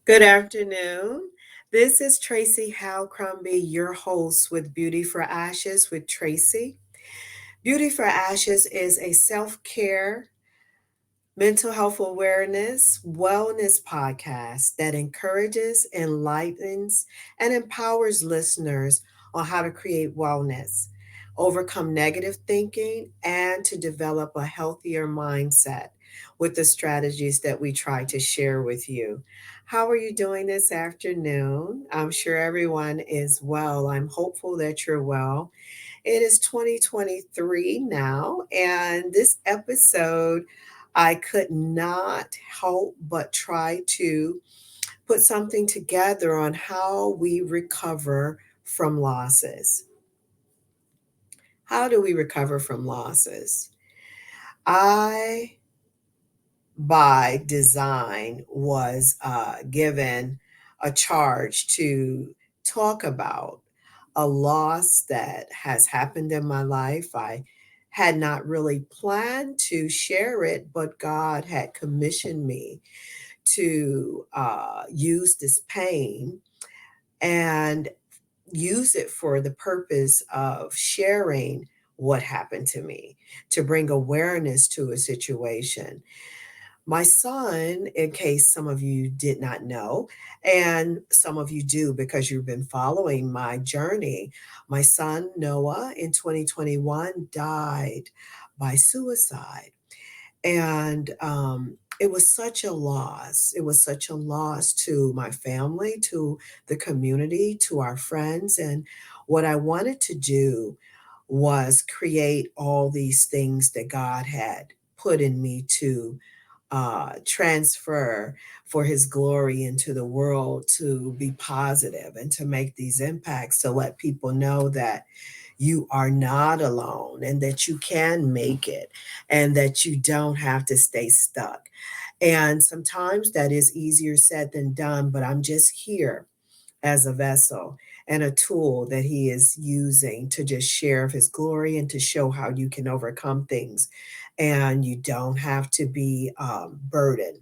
Good afternoon. This is Tracy Howe Crombie, your host with Beauty for Ashes with Tracy. Beauty for Ashes is a self care, mental health awareness, wellness podcast that encourages, enlightens, and empowers listeners on how to create wellness, overcome negative thinking, and to develop a healthier mindset with the strategies that we try to share with you. How are you doing this afternoon? I'm sure everyone is well. I'm hopeful that you're well. It is 2023 now, and this episode, I could not help but try to put something together on how we recover from losses. How do we recover from losses? I, by design, was given a charge to talk about a loss that has happened in my life. I had not really planned to share it, but God had commissioned me to use this pain and use it for the purpose of sharing what happened to me, to bring awareness to a situation. My son, in case some of you did not know, and some of you do because you've been following my journey, my son Noah in 2021 died by suicide. And it was such a loss. It was such a loss to my family, to the community, to our friends. And what I wanted to do was create all these things that God had put in me to transfer for his glory into the world, to be positive and to make these impacts, to let people know that you are not alone and that you can make it and that you don't have to stay stuck. And sometimes that is easier said than done, but I'm just here as a vessel and a tool that he is using to just share of his glory and to show how you can overcome things and you don't have to be burdened.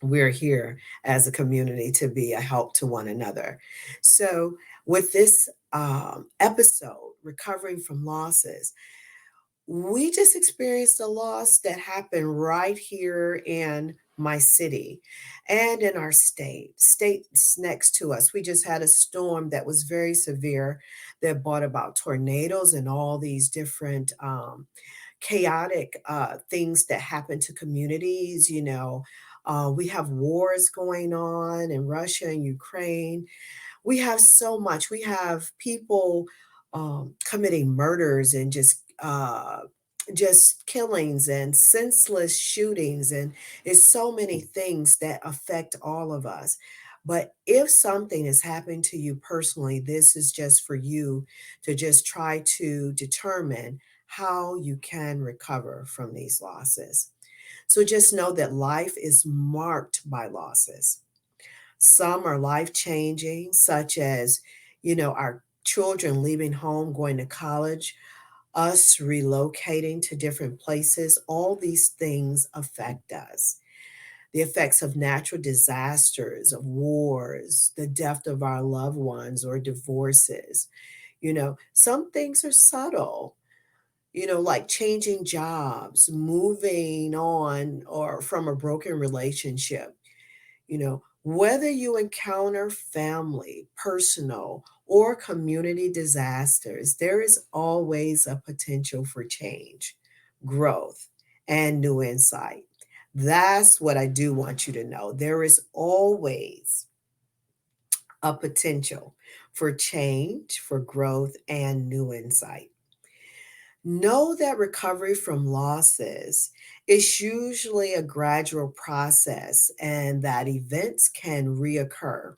We're here as a community to be a help to one another. So, with this episode, Recovering from Losses, we just experienced a loss that happened right here in my city and in our states next to us. We just had a storm that was very severe that brought about tornadoes and all these different chaotic things that happen to communities. We have wars going on in Russia and Ukraine. We have so much. We have people committing murders and just killings and senseless shootings, and it's so many things that affect all of us. But if something is happening to you personally, this is just for you to just try to determine how you can recover from these losses. So just know that life is marked by losses. Some are life changing, such as, our children leaving home, going to college, us relocating to different places. All these things affect us. The effects of natural disasters, of wars, the death of our loved ones, or divorces. Some things are subtle, like changing jobs, moving on, or from a broken relationship. Whether you encounter family, personal, or community disasters, there is always a potential for change, growth, and new insight. That's what I do want you to know. There is always a potential for change, for growth, and new insight. Know that recovery from losses is usually a gradual process and that events can reoccur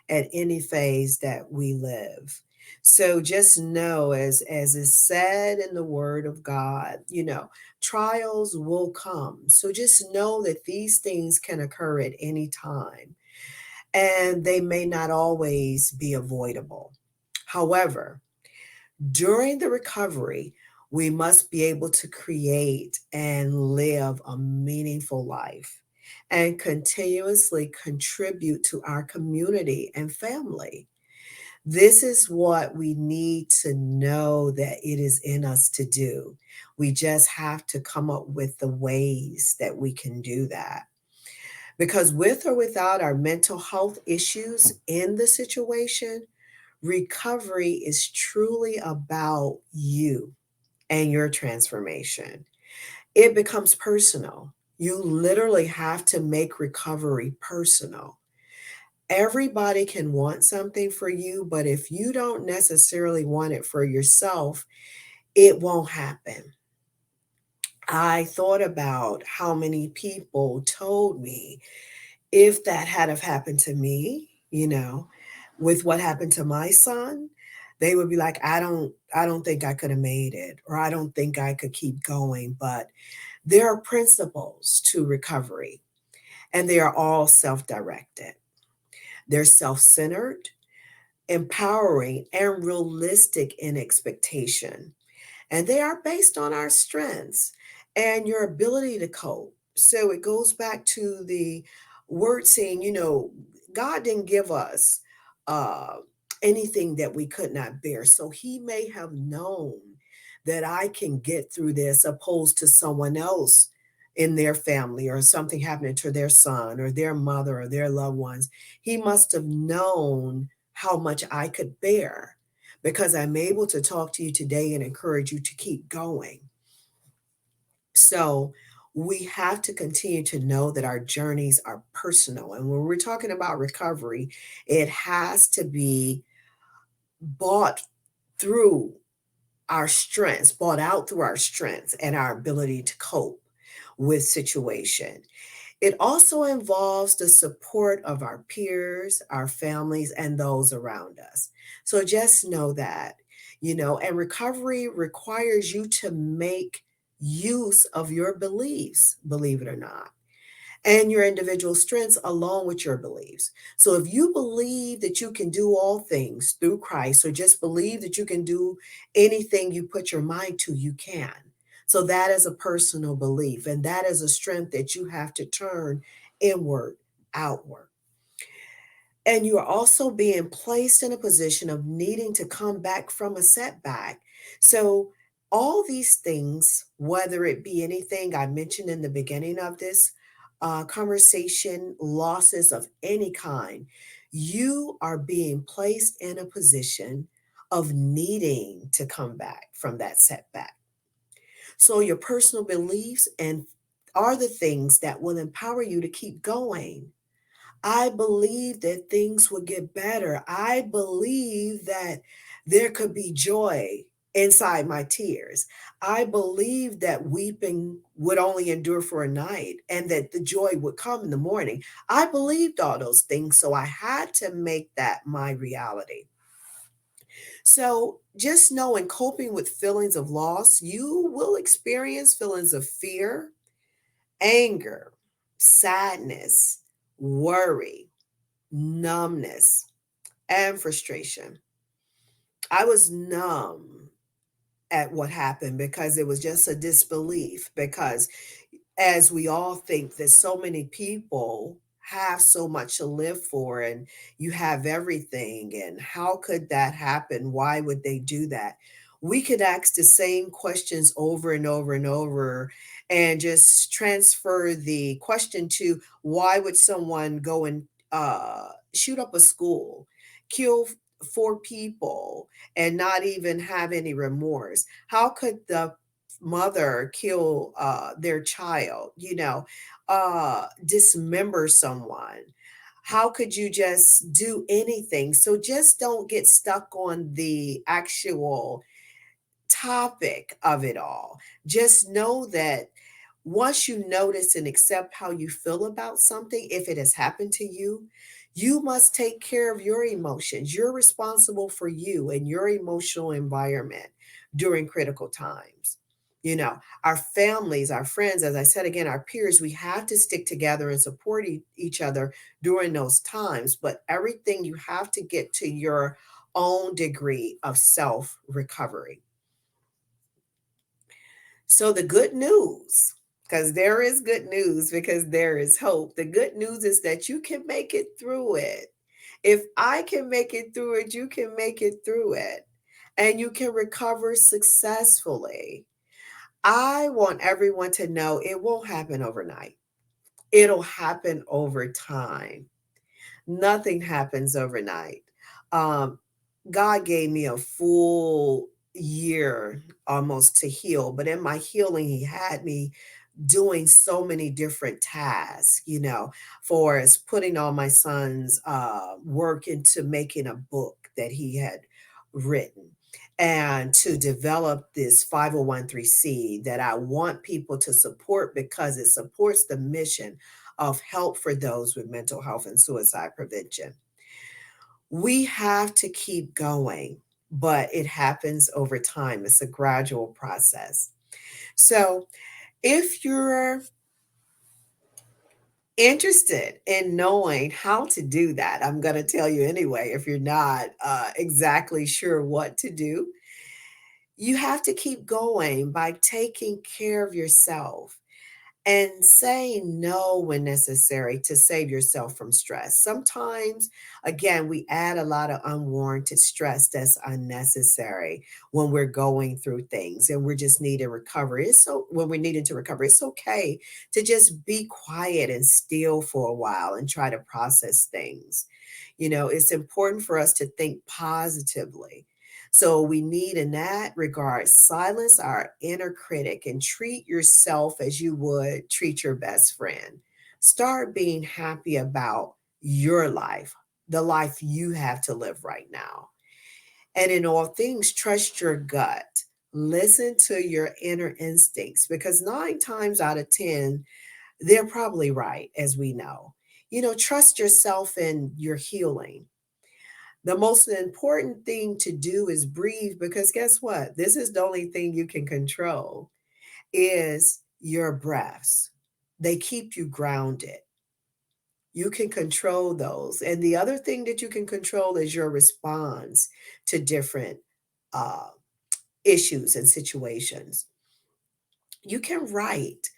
at any phase that we live. So just know, as is said in the word of God, trials will come. So just know that these things can occur at any time and they may not always be avoidable. However, during the recovery, we must be able to create and live a meaningful life. and continuously contribute to our community and family. This is what we need to know that it is in us to do. We just have to come up with the ways that we can do that. Because with or without our mental health issues in the situation, recovery is truly about you and your transformation. It becomes personal. You literally have to make recovery personal. Everybody can want something for you, but if you don't necessarily want it for yourself, it won't happen. I thought about how many people told me if that had have happened to me, with what happened to my son, they would be like, I don't think I could have made it, or I don't think I could keep going. But there are principles to recovery, and they are all self-directed. They're self-centered, empowering, and realistic in expectation. And they are based on our strengths and your ability to cope. So it goes back to the word saying, God didn't give us uh, anything that we could not bear. So he may have known that I can get through this opposed to someone else in their family or something happening to their son or their mother or their loved ones. He must have known how much I could bear because I'm able to talk to you today and encourage you to keep going. So we have to continue to know that our journeys are personal. And when we're talking about recovery, it has to be bought through our strengths, bought out through our strengths and our ability to cope with situation. It also involves the support of our peers, our families, and those around us. So just know that, and recovery requires you to make use of your beliefs, believe it or not, and your individual strengths along with your beliefs. So if you believe that you can do all things through Christ, or just believe that you can do anything you put your mind to, you can. So that is a personal belief, and that is a strength that you have to turn inward, outward. And you are also being placed in a position of needing to come back from a setback. So, all these things, whether it be anything I mentioned in the beginning of this conversation, losses of any kind, you are being placed in a position of needing to come back from that setback. So, your personal beliefs and are the things that will empower you to keep going. I believe that things would get better. I believe that there could be joy inside my tears. I believe that weeping would only endure for a night and that the joy would come in the morning. I believed all those things, so I had to make that my reality. So just know in coping with feelings of loss, you will experience feelings of fear, anger, sadness, worry, numbness, and frustration. I was numb at what happened because it was just a disbelief. Because as we all think that so many people have so much to live for and you have everything, and how could that happen? Why would they do that? We could ask the same questions over and over and over and just transfer the question to why would someone go and shoot up a school, kill four people, and not even have any remorse? How could the mother kill their child, dismember someone? How could you just do anything? So just don't get stuck on the actual topic of it all. Just know that once you notice and accept how you feel about something, if it has happened to you, you must take care of your emotions. You're responsible for you and your emotional environment during critical times. Our families, our friends, as I said again, our peers, we have to stick together and support each other during those times. But everything you have to get to your own degree of self recovery. So, the good news, because there is good news, because there is hope. The good news is that you can make it through it. If I can make it through it, you can make it through it, and you can recover successfully. I want everyone to know it won't happen overnight. It'll happen over time. Nothing happens overnight. Um, God gave me a full year almost to heal, but in my healing, He had me doing so many different tasks, for as putting all my son's work into making a book that he had written, and to develop this 501(c) that I want people to support because it supports the mission of help for those with mental health and suicide prevention. We have to keep going, but it happens over time. It's a gradual process. So, if you're interested in knowing how to do that, I'm going to tell you anyway. If you're not exactly sure what to do, you have to keep going by taking care of yourself and saying no when necessary to save yourself from stress. Sometimes, again, we add a lot of unwarranted stress that's unnecessary when we're going through things and we're just needing recovery. When we're needing to recover, it's okay to just be quiet and still for a while and try to process things. It's important for us to think positively. So we need, in that regard, silence our inner critic and treat yourself as you would treat your best friend. Start being happy about your life, the life you have to live right now. And in all things, trust your gut. Listen to your inner instincts, because 9 times out of 10, they're probably right, as we know. Trust yourself in your healing. The most important thing to do is breathe, because guess what? This is the only thing you can control, is your breaths. They keep you grounded. You can control those. And the other thing that you can control is your response to different uh, issues and situations. You can write.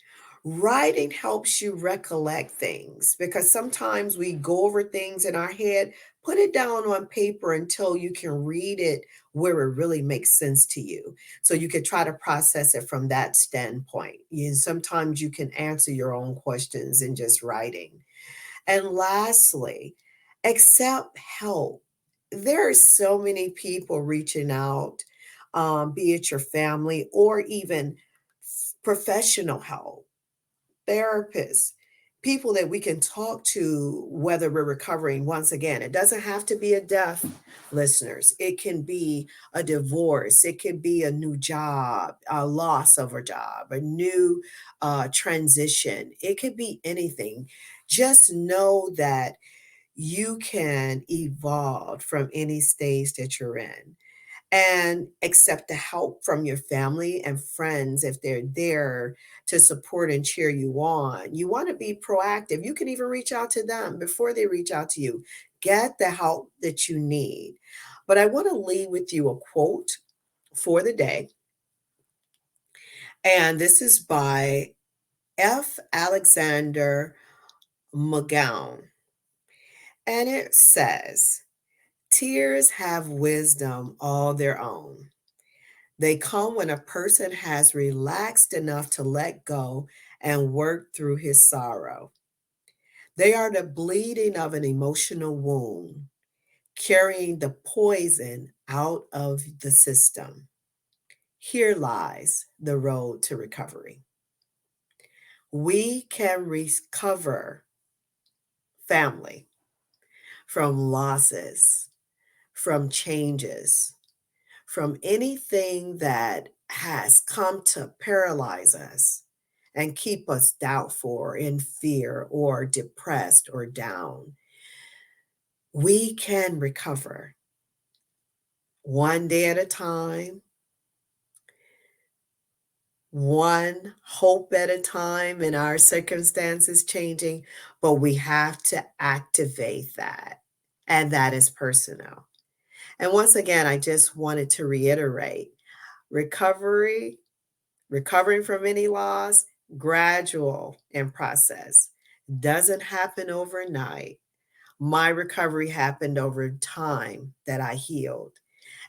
Writing helps you recollect things, because sometimes we go over things in our head. Put it down on paper until you can read it where it really makes sense to you. So you can try to process it from that standpoint. Sometimes you can answer your own questions in just writing. And lastly, accept help. There are so many people reaching out, be it your family or even professional help, therapists, people that we can talk to, whether we're recovering. Once again, it doesn't have to be a death, listeners. It can be a divorce, it could be a new job, a loss of a job, a new transition. It could be anything. Just know that you can evolve from any stage that you're in, and accept the help from your family and friends if they're there to support and cheer you on. You want to be proactive. You can even reach out to them before they reach out to you. Get the help that you need. But I want to leave with you a quote for the day. And this is by F. Alexander McGowan. And it says, tears have wisdom all their own. They come when a person has relaxed enough to let go and work through his sorrow. They are the bleeding of an emotional wound, carrying the poison out of the system. Here lies the road to recovery. We can recover, family, from losses, from changes, from anything that has come to paralyze us and keep us doubtful or in fear or depressed or down. We can recover one day at a time, one hope at a time, in our circumstances changing, but we have to activate that. And that is personal. And once again, I just wanted to reiterate, recovery, recovering from any loss gradual and process. Doesn't happen overnight. My recovery happened over time that I healed.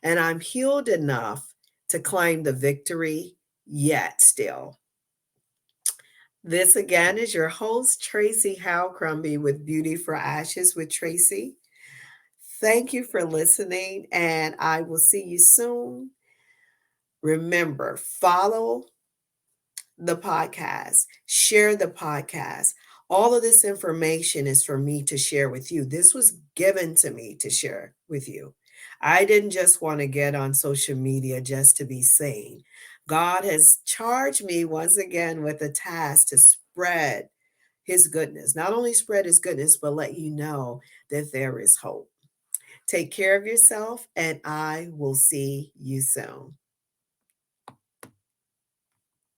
And I'm healed enough to claim the victory yet still. This again is your host, Tracy Howcrombie with Beauty for Ashes with Tracy. Thank you for listening, and I will see you soon. Remember, follow the podcast, share the podcast. All of this information is for me to share with you. This was given to me to share with you. I didn't just want to get on social media just to be seen. God has charged me once again with a task to spread his goodness. Not only spread his goodness, but let you know that there is hope. Take care of yourself, and I will see you soon.